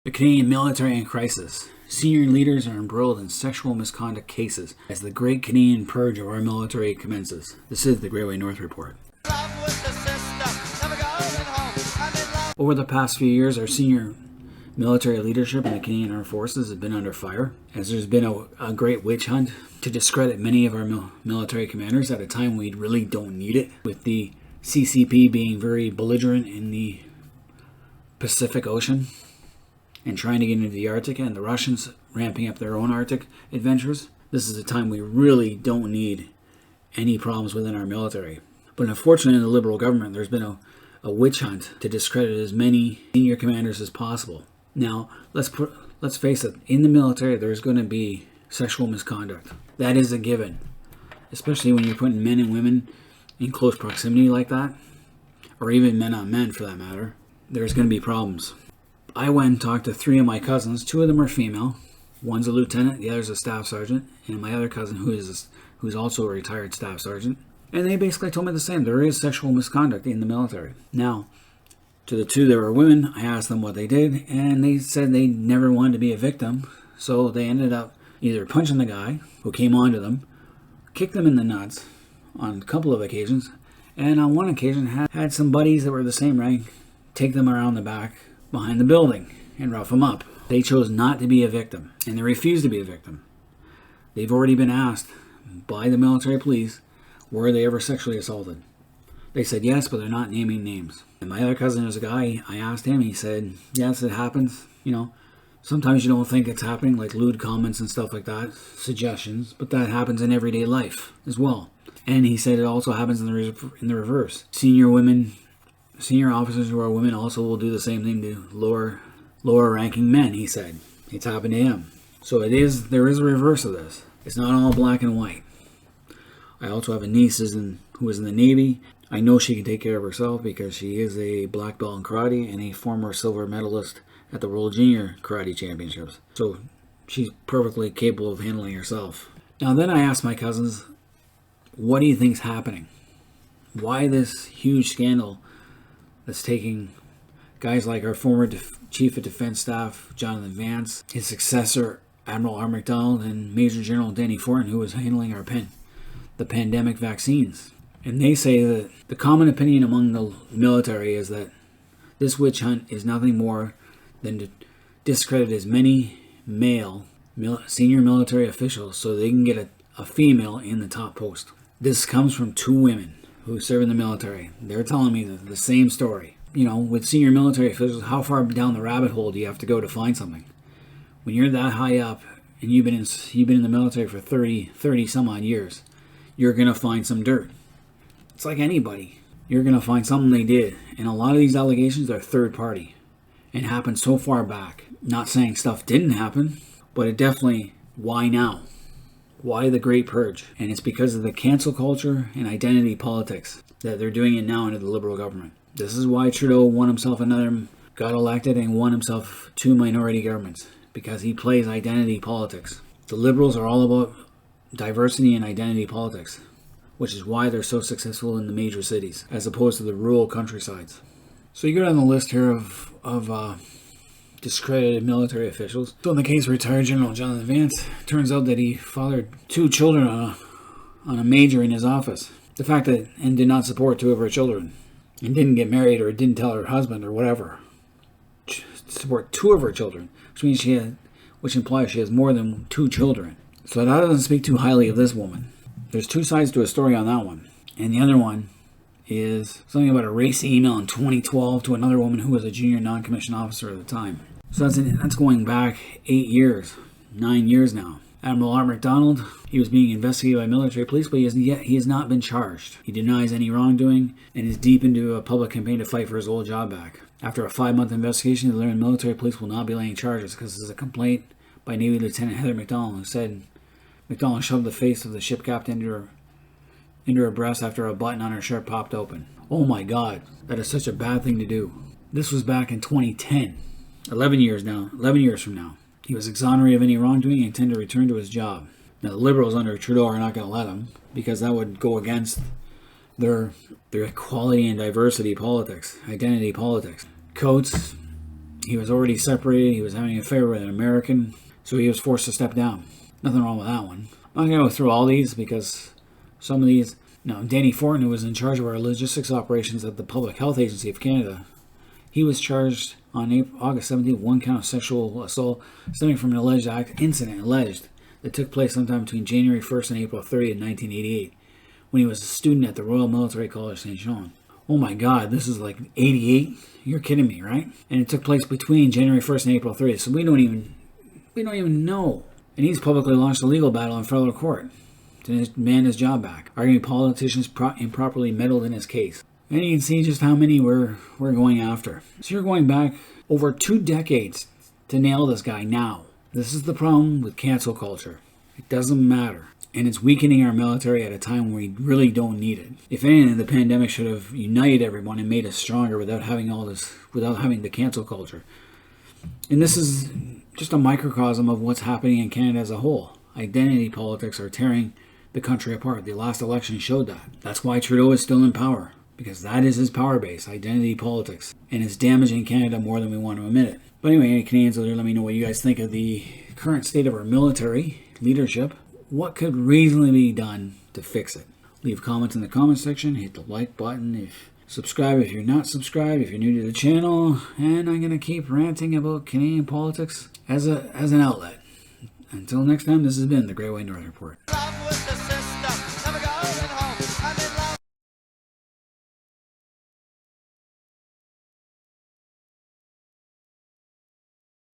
The Canadian military in crisis. Senior leaders are embroiled in sexual misconduct cases as the great Canadian purge of our military commences. This is the Great Way North Report. Over the past few years, our senior military leadership in the Canadian Armed Forces has been under fire, as there's been a great witch hunt to discredit many of our military commanders at a time we really don't need it, with the CCP being very belligerent in the Pacific Ocean and trying to get into the Arctic, and the Russians ramping up their own Arctic adventures. This is a time we really don't need any problems within our military. But unfortunately, in the Liberal government, there's been a witch hunt to discredit as many senior commanders as possible. Now, let's face it, in the military, there's going to be sexual misconduct. That is a given, especially when you're putting men and women in close proximity like that, or even men on men for that matter. There's going to be problems. I went and talked to 3 of my cousins. 2 of them are female. One's a lieutenant, the other's a staff sergeant, and my other cousin who's also a retired staff sergeant. And they basically told me the same. There is sexual misconduct in the military. Now, to the 2 that were women, I asked them what they did, and they said they never wanted to be a victim, so they ended up either punching the guy who came onto them, kicked them in the nuts on a couple of occasions, and on one occasion had some buddies that were the same rank take them around the back behind the building and rough them up. They chose not to be a victim, and they refused to be a victim. They've already been asked by the military police, were they ever sexually assaulted? They said yes, but they're not naming names. And my other cousin is a guy, I asked him, he said, yes, it happens. You know, sometimes you don't think it's happening, like lewd comments and stuff like that, suggestions, but that happens in everyday life as well. And he said it also happens in the reverse. Senior officers who are women also will do the same thing to lower ranking men, he said. It's happened to him. So there is a reverse of this. It's not all black and white. I also have a niece who is in the Navy. I know she can take care of herself because she is a black belt in karate and a former silver medalist at the World Junior Karate Championships. So she's perfectly capable of handling herself. Now then I asked my cousins, what do you think's happening? Why this huge scandal that's taking guys like our former Chief of Defense Staff, Jonathan Vance, his successor, Admiral Art MacDonald, and Major General Denny Fortin, who was handling the pandemic vaccines. And they say that the common opinion among the military is that this witch hunt is nothing more than to discredit as many male senior military officials so they can get a female in the top post. This comes from 2 women who serve in the military. They're telling me the same story. You know, with senior military officials, how far down the rabbit hole do you have to go to find something? When you're that high up and you've been in the military for 30 some odd years, you're going to find some dirt. It's like anybody. You're going to find something they did. And a lot of these allegations are third party and happened so far back. Not saying stuff didn't happen, but it definitely, why now? Why the Great Purge? And it's because of the cancel culture and identity politics that they're doing it now under the Liberal government. This is why Trudeau got elected and won himself 2 minority governments, because he plays identity politics. The Liberals are all about diversity and identity politics, which is why they're so successful in the major cities as opposed to the rural countrysides. So you go down the list here of discredited military officials. So in the case of retired General Jonathan Vance, turns out that he fathered 2 children on a major in his office. The fact that, and did not support 2 of her children, and didn't get married or didn't tell her husband or whatever. Support 2 of her children, which implies she has more than 2 children. So that doesn't speak too highly of this woman. There's 2 sides to a story on that one. And the other one is something about a racy email in 2012 to another woman who was a junior non-commissioned officer at the time. So that's going back 8 years, 9 years now. Admiral Art MacDonald, he was being investigated by military police, but he has not been charged. He denies any wrongdoing and is deep into a public campaign to fight for his old job back. After a 5-month investigation, they learned military police will not be laying charges because there's a complaint by Navy Lieutenant Heather McDonald who said McDonald shoved the face of the ship captain into her breast after a button on her shirt popped open. Oh my God, that is such a bad thing to do. This was back in 2010. 11 years from now. He was exonerated of any wrongdoing and intended to return to his job. Now the Liberals under Trudeau are not going to let him because that would go against their equality and diversity politics, identity politics. Coates, He was already separated. He was having an affair with an American, so he was forced to step down. Nothing wrong with that one. I'm not going to go through all these because some of these... Now, Danny Fortin, who was in charge of our logistics operations at the Public Health Agency of Canada, he was charged on August 17th, one count of sexual assault stemming from an alleged incident that took place sometime between January 1st and April 30th, 1988, when he was a student at the Royal Military College St. John. Oh my God, this is like 88? You're kidding me, right? And it took place between January 1st and April 30th, so we don't even know. And he's publicly launched a legal battle in federal court to demand his job back, arguing politicians improperly meddled in his case. And you can see just how many we're going after. So you're going back over 2 decades to nail this guy now. This is the problem with cancel culture. It doesn't matter. And it's weakening our military at a time when we really don't need it. If anything, the pandemic should have united everyone and made us stronger without having the cancel culture. And this is just a microcosm of what's happening in Canada as a whole. Identity politics are tearing the country apart. The last election showed that. That's why Trudeau is still in power, because that is his power base, identity politics. And it's damaging Canada more than we want to admit it. But anyway, any Canadians out there, let me know what you guys think of the current state of our military leadership. What could reasonably be done to fix it? Leave comments in the comment section. Hit the like button. Subscribe if you're not subscribed, if you're new to the channel. And I'm going to keep ranting about Canadian politics as an outlet. Until next time, this has been the Great White North Report.